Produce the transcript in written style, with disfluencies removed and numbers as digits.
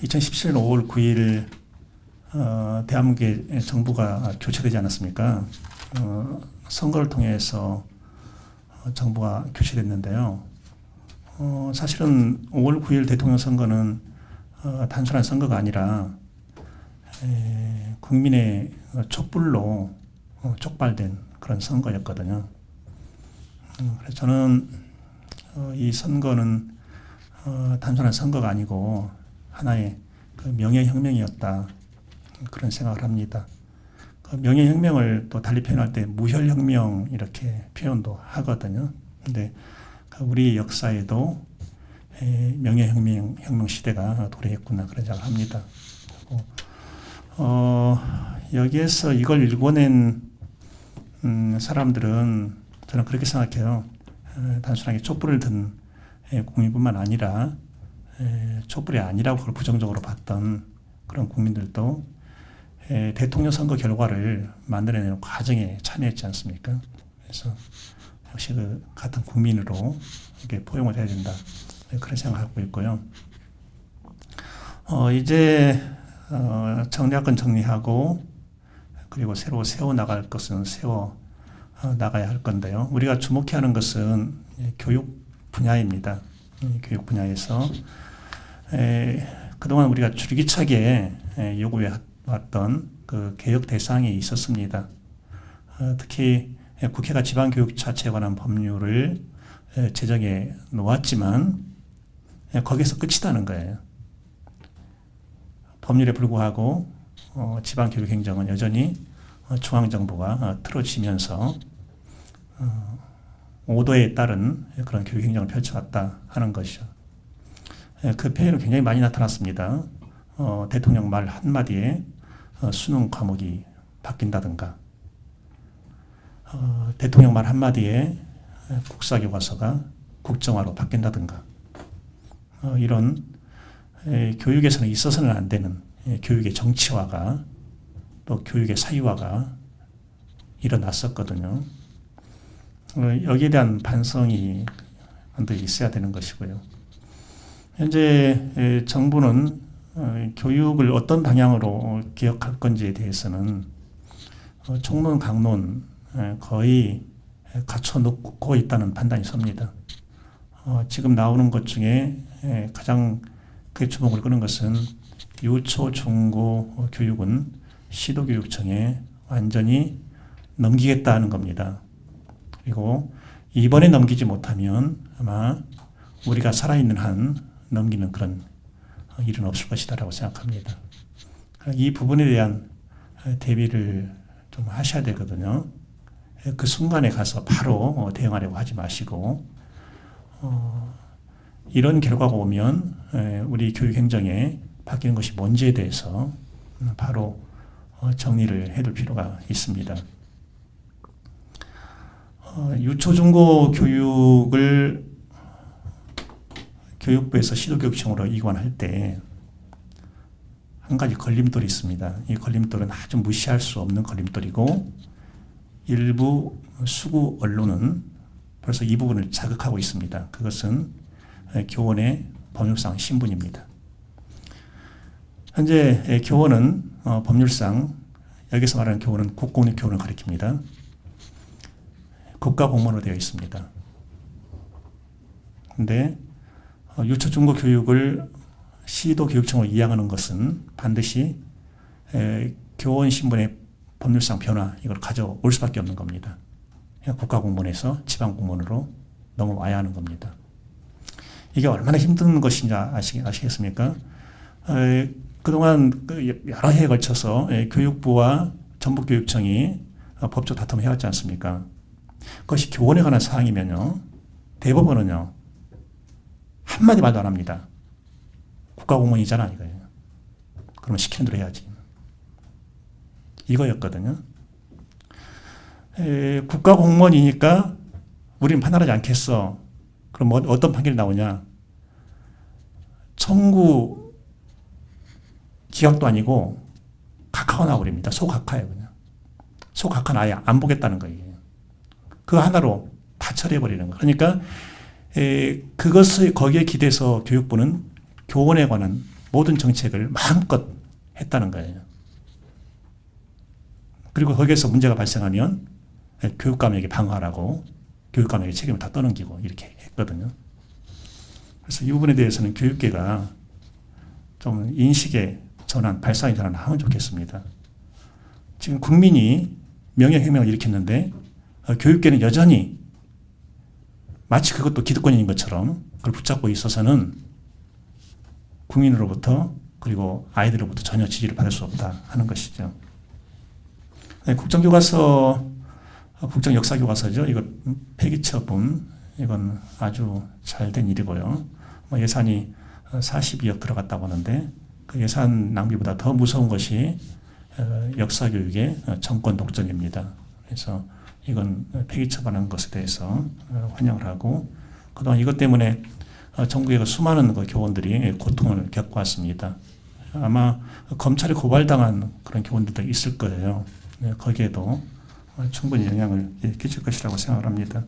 2017년 5월 9일 대한민국의 정부가 교체되지 않았습니까? 선거를 통해서 정부가 교체됐는데요. 사실은 5월 9일 대통령 선거는 단순한 선거가 아니라 국민의 촛불로 촉발된 그런 선거였거든요. 그래서 저는 이 선거는 단순한 선거가 아니고 하나의 그 명예혁명이었다, 그런 생각을 합니다. 그 명예혁명을 또 달리 표현할 때 무혈혁명 이렇게 표현도 하거든요. 근데 우리 역사에도 명예혁명 시대가 도래했구나, 그런 생각을 합니다. 여기에서 이걸 일궈낸 사람들은 저는 그렇게 생각해요. 단순하게 촛불을 든 국민뿐만 아니라 촛불이 아니라고 그걸 부정적으로 봤던 그런 국민들도 대통령 선거 결과를 만들어내는 과정에 참여했지 않습니까? 그래서 역시 그 같은 국민으로 이렇게 포용을 해야 된다, 그런 생각을 하고 있고요. 이제 정리할 건 정리하고, 그리고 새로 세워나갈 것은 세워나가야 할 건데요. 우리가 주목해야 하는 것은 교육 분야입니다. 교육 분야에서 그동안 우리가 줄기차게 요구해왔던 그 개혁 대상이 있었습니다. 특히 국회가 지방교육자치에 관한 법률을 제정해 놓았지만 거기서 끝이다는 거예요. 법률에 불구하고 지방교육행정은 여전히 중앙정부가 틀어지면서 오도에 따른 그런 교육행정을 펼쳐왔다 하는 것이죠. 그 표현은 굉장히 많이 나타났습니다. 대통령 말 한마디에 수능 과목이 바뀐다든가, 대통령 말 한마디에 국사교과서가 국정화로 바뀐다든가, 이런 교육에서는 있어서는 안 되는 교육의 정치화가, 또 교육의 사유화가 일어났었거든요. 여기에 대한 반성이 반드시 있어야 되는 것이고요. 현재 정부는 교육을 어떤 방향으로 개혁할 건지에 대해서는 총론, 강론 거의 갖춰놓고 있다는 판단이 섭니다. 지금 나오는 것 중에 가장 그 주목을 끄는 것은 유초, 중고 교육은 시도교육청에 완전히 넘기겠다는 겁니다. 그리고 이번에 넘기지 못하면 아마 우리가 살아있는 한 넘기는 그런 일은 없을 것이다라고 생각합니다. 이 부분에 대한 대비를 좀 하셔야 되거든요. 그 순간에 가서 바로 대응하려고 하지 마시고, 이런 결과가 오면 우리 교육행정에 바뀌는 것이 뭔지에 대해서 바로 정리를 해둘 필요가 있습니다. 유초중고 교육을 교육부에서 시도교육청으로 이관할 때 한 가지 걸림돌이 있습니다. 이 걸림돌은 아주 무시할 수 없는 걸림돌이고, 일부 수구 언론은 벌써 이 부분을 자극하고 있습니다. 그것은 교원의 법률상 신분입니다. 현재 교원은 법률상, 여기서 말하는 교원은 국공립교원을 가리킵니다. 국가공무원으로 되어 있습니다. 그런데 유초중고 교육을 시도교육청으로 이양하는 것은 반드시 교원 신분의 법률상 변화, 이걸 가져올 수밖에 없는 겁니다. 국가공무원에서 지방공무원으로 넘어와야 하는 겁니다. 이게 얼마나 힘든 것인지 아시겠습니까? 그동안 여러 해에 걸쳐서 교육부와 전북교육청이 법적 다툼을 해왔지 않습니까? 그것이 교원에 관한 사항이면요, 대법원은요 한마디 말도 안 합니다. 국가공무원이잖아, 이거예요. 그러면 시키는 대로 해야지. 이거였거든요. 국가공무원이니까 우리는 판단하지 않겠어. 그럼 어떤 판결이 나오냐? 청구 기각도 아니고 각하가 나와버립니다. 소각하예요, 그냥. 소각하는 아예 안 보겠다는 거예요. 그거 하나로 다 처리해버리는 거. 그러니까 그것을 거기에 기대서 교육부는 교원에 관한 모든 정책을 마음껏 했다는 거예요. 그리고 거기에서 문제가 발생하면 교육감에게 방어하라고 교육감에게 책임을 다 떠넘기고 이렇게 했거든요. 그래서 이 부분에 대해서는 교육계가 좀 인식의 전환, 발상의 전환을 하면 좋겠습니다. 지금 국민이 명예혁명을 일으켰는데 교육계는 여전히 마치 그것도 기득권인 것처럼 그걸 붙잡고 있어서는 국민으로부터 그리고 아이들로부터 전혀 지지를 받을 수 없다 하는 것이죠. 국정교과서, 국정역사교과서죠. 이거 폐기 처분, 이건 아주 잘된 일이고요. 예산이 42억 들어갔다고 하는데 그 예산 낭비보다 더 무서운 것이 역사교육의 정권 독점입니다. 그래서 이건 폐기 처분한 것에 대해서 환영을 하고 그동안 이것 때문에 전국의 수많은 교원들이 고통을 겪어왔습니다. 아마 검찰에 고발당한 그런 교원들도 있을 거예요. 거기에도 충분히 영향을 끼칠 것이라고 생각을 합니다.